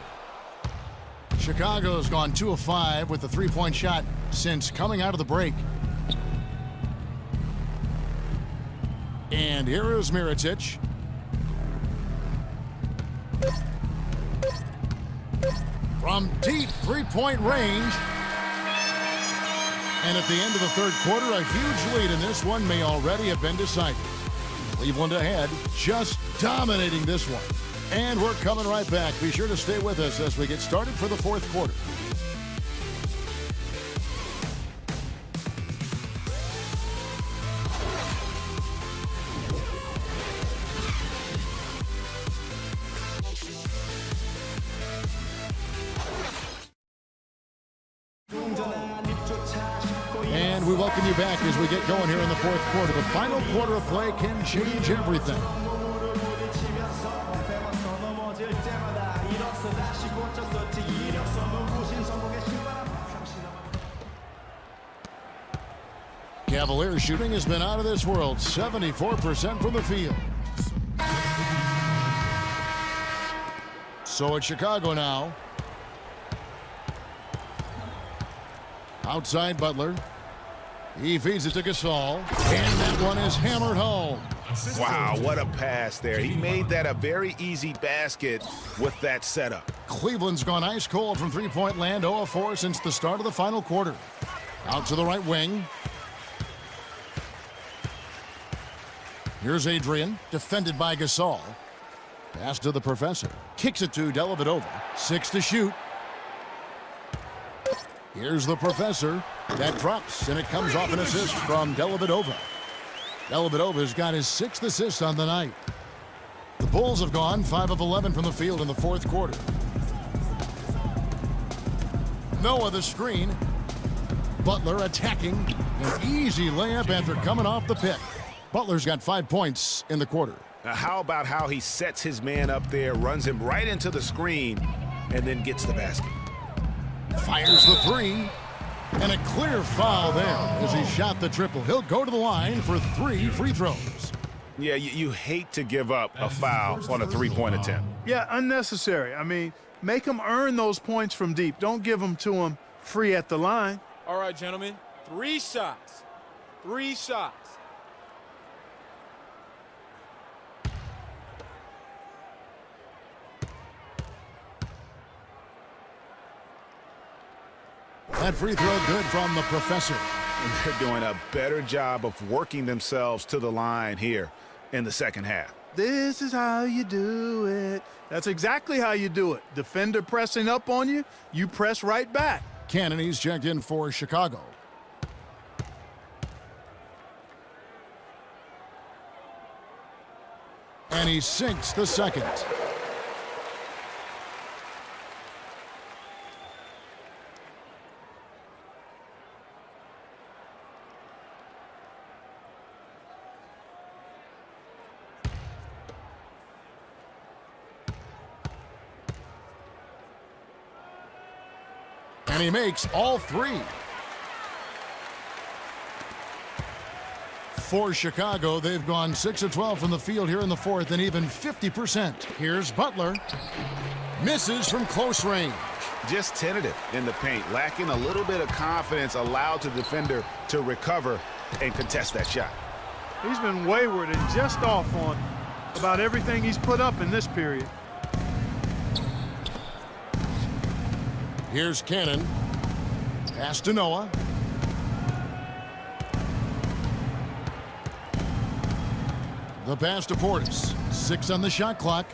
Chicago's gone 2 of 5 with the three-point shot since coming out of the break. And here is Mirotic. From deep three-point range. And at the end of the third quarter, a huge lead in this one may already have been decided. Cleveland ahead, just dominating this one. And we're coming right back. Be sure to stay with us as we get started for the fourth quarter. And we welcome you back as we get going here in the fourth quarter. The final quarter of play can change everything. Cavaliers shooting has been out of this world, 74% from the field. So it's Chicago now. Outside Butler. He feeds it to Gasol. And that one is hammered home. Wow, what a pass there. He made that a very easy basket with that setup. Cleveland's gone ice cold from three-point land, 0 of 4 since the start of the final quarter. Out to the right wing. Here's Adrian, defended by Gasol. Pass to the professor. Kicks it to Dellavedova. 6 to shoot. Here's the professor. That drops, and it comes off an assist from Dellavedova. Dellavedova's got his 6th assist on the night. The Bulls have gone 5 of 11 from the field in the fourth quarter. Noah the screen. Butler attacking. An easy layup after coming off the pick. Butler's got 5 points in the quarter. Now, how about how he sets his man up there, runs him right into the screen, and then gets the basket? Fires the three. And a clear foul there as he shot the triple. He'll go to the line for 3 free throws. Yeah, you hate to give up a foul on a three-point attempt. Yeah, unnecessary. I mean, make them earn those points from deep. Don't give them to them free at the line. All right, gentlemen, 3 shots. 3 shots. That free throw good from the professor. And they're doing a better job of working themselves to the line here in the second half. This is how you do it. That's exactly how you do it. Defender pressing up on you, you press right back. Cannon, he's checked in for Chicago. And he sinks the second. And he makes all 3. For Chicago, they've gone 6 of 12 from the field here in the fourth and even 50%. Here's Butler. Misses from close range. Just tentative in the paint, lacking a little bit of confidence, allowed the defender to recover and contest that shot. He's been wayward and just off on about everything he's put up in this period. Here's Cannon. Pass to Noah. The pass to Portis. 6 on the shot clock.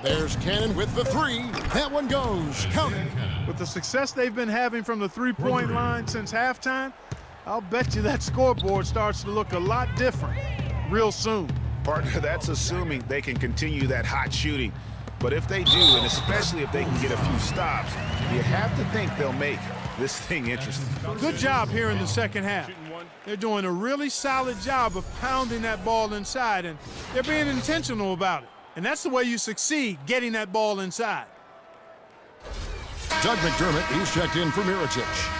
There's Cannon with the 3. That one goes. Count it. With the success they've been having from the three-point line since halftime, I'll bet you that scoreboard starts to look a lot different real soon. Partner, that's assuming they can continue that hot shooting. But if they do, and especially if they can get a few stops, you have to think they'll make this thing interesting. Good job here in the second half. They're doing a really solid job of pounding that ball inside, and they're being intentional about it. And that's the way you succeed, getting that ball inside. Doug McDermott, he's checked in for Miritich.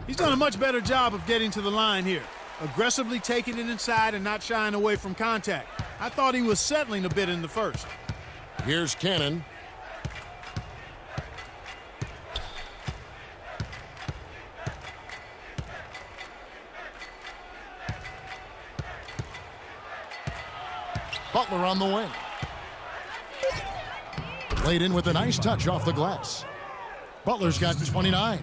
He's done a much better job of getting to the line here. Aggressively taking it inside and not shying away from contact. I thought he was settling a bit in the first. Here's Cannon. Butler on the wing. Played in with a nice touch off the glass. Butler's got 29.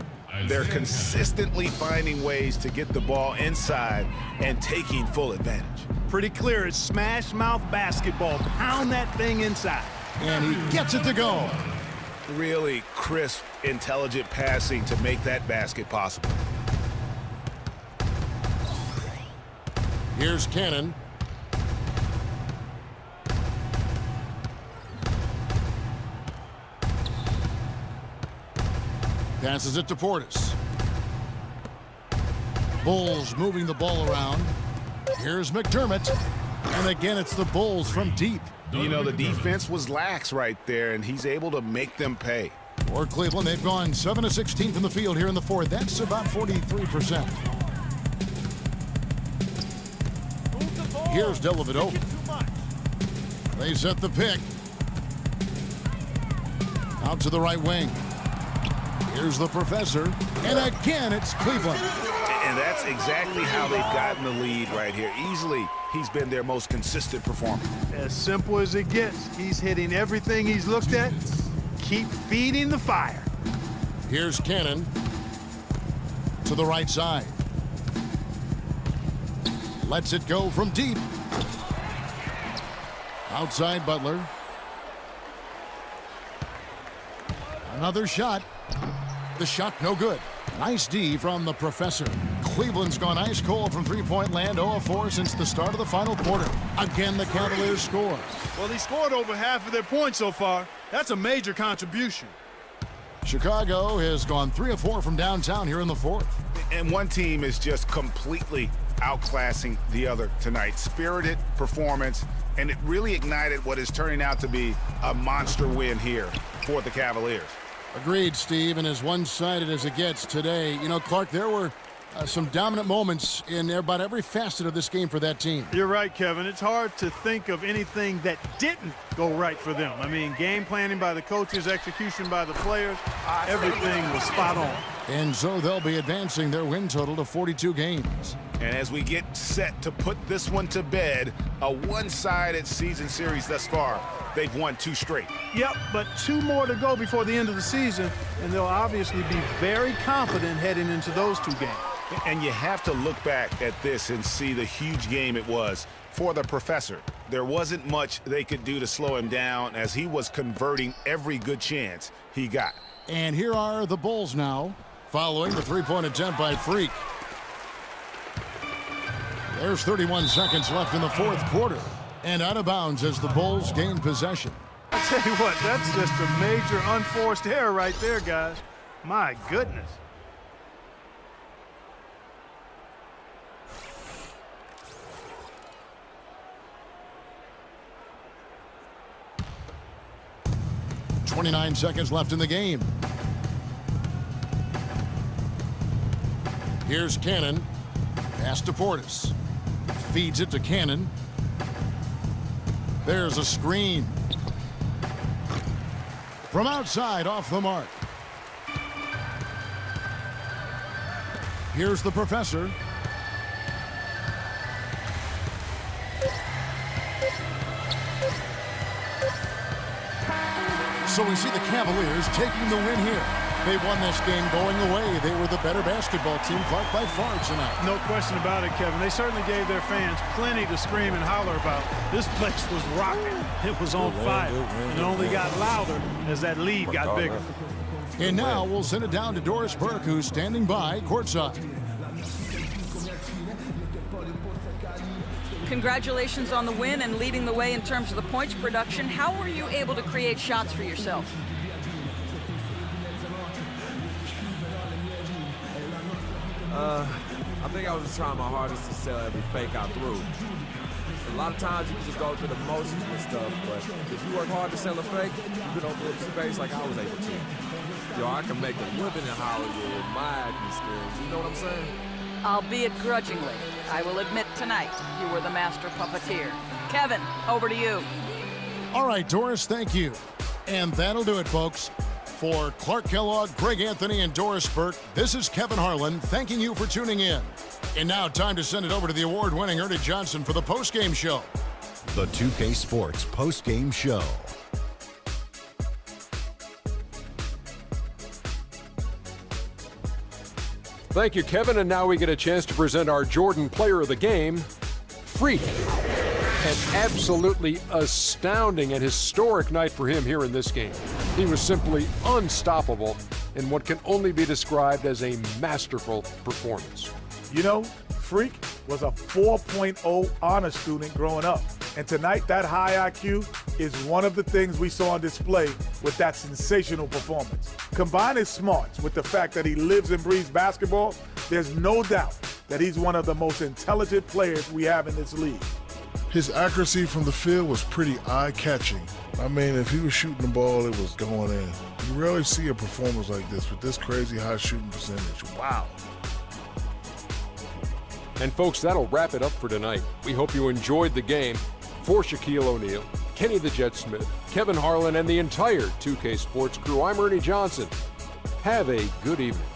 They're consistently finding ways to get the ball inside and taking full advantage. Pretty clear, it's smash mouth basketball. Pound that thing inside. And he gets it to go. Really crisp, intelligent passing to make that basket possible. Here's Cannon. Passes it to Portis. Bulls moving the ball around. Here's McDermott. And again, it's the Bulls from deep. You know, the defense was lax right there, and he's able to make them pay. For Cleveland, they've gone 7 of 16 from the field here in the fourth. That's about 43%. Here's Dellavedova. They set the pick. Out to the right wing. Here's the professor. And again, it's Cleveland. And that's exactly how they've gotten the lead right here. Easily, he's been their most consistent performer. As simple as it gets. He's hitting everything he's looked at. Keep feeding the fire. Here's Cannon. To the right side. Lets it go from deep. Outside Butler. Another shot. The shot no good. Nice D from the professor. Cleveland's gone ice cold from three-point land, 0-4 since the start of the final quarter. Again, the Cavaliers score. Well, he scored over half of their points so far. That's a major contribution. Chicago has gone 3 of 4 from downtown here in the fourth. And one team is just completely outclassing the other tonight. Spirited performance, and it really ignited what is turning out to be a monster win here for the Cavaliers. Agreed, Steve, and as one-sided as it gets today, you know, Clark, there were some dominant moments in about every facet of this game for that team. You're right, Kevin. It's hard to think of anything that didn't go right for them. I mean, game planning by the coaches, execution by the players, everything was spot on. And so they'll be advancing their win total to 42 games. And as we get set to put this one to bed, a one-sided season series thus far, they've won 2 straight. Yep, but 2 more to go before the end of the season, and they'll obviously be very confident heading into those 2 games. And you have to look back at this and see the huge game it was for the professor. There wasn't much they could do to slow him down as he was converting every good chance he got. And here are the Bulls now, following the three-point attempt by Freak. There's 31 seconds left in the fourth quarter. And out of bounds as the Bulls gain possession. I tell you what, that's just a major unforced error right there, guys. My goodness. .29 seconds left in the game. Here's Cannon. Pass to Portis. Feeds it to Cannon. There's a screen. From outside, off the mark. Here's the professor. So we see the Cavaliers taking the win here. They won this game going away. They were the better basketball team, Clark, by far tonight. No question about it, Kevin. They certainly gave their fans plenty to scream and holler about. This place was rocking. It was on fire. And it only got louder as that lead got bigger. And now we'll send it down to Doris Burke, who's standing by courtside. Congratulations on the win and leading the way in terms of the points production. How were you able to create shots for yourself? I think I was just trying my hardest to sell every fake I threw. A lot of times you can just go through the motions and stuff, but if you work hard to sell a fake, you can open up space like I was able to. Yo, I can make a living in Hollywood with my acting skills. You know what I'm saying? Albeit grudgingly, I will admit tonight you were the master puppeteer. Kevin, over to you. All right, Doris, thank you. And that'll do it, folks. For Clark Kellogg, Greg Anthony, and Doris Burke, this is Kevin Harlan thanking you for tuning in. And now time to send it over to the award-winning Ernie Johnson for the post-game show. The 2K Sports post-game show. Thank you, Kevin. And now we get a chance to present our Jordan Player of the Game, Freak. An absolutely astounding and historic night for him here in this game. He was simply unstoppable in what can only be described as a masterful performance. You know, Freak was a 4.0 honor student growing up. And tonight, that high IQ is one of the things we saw on display with that sensational performance. Combine his smarts with the fact that he lives and breathes basketball, there's no doubt that he's one of the most intelligent players we have in this league. His accuracy from the field was pretty eye-catching. I mean, if he was shooting the ball, it was going in. You rarely see a performance like this with this crazy high shooting percentage. Wow. And folks, that'll wrap it up for tonight. We hope you enjoyed the game. For Shaquille O'Neal, Kenny the Jet Smith, Kevin Harlan, and the entire 2K Sports crew, I'm Ernie Johnson. Have a good evening.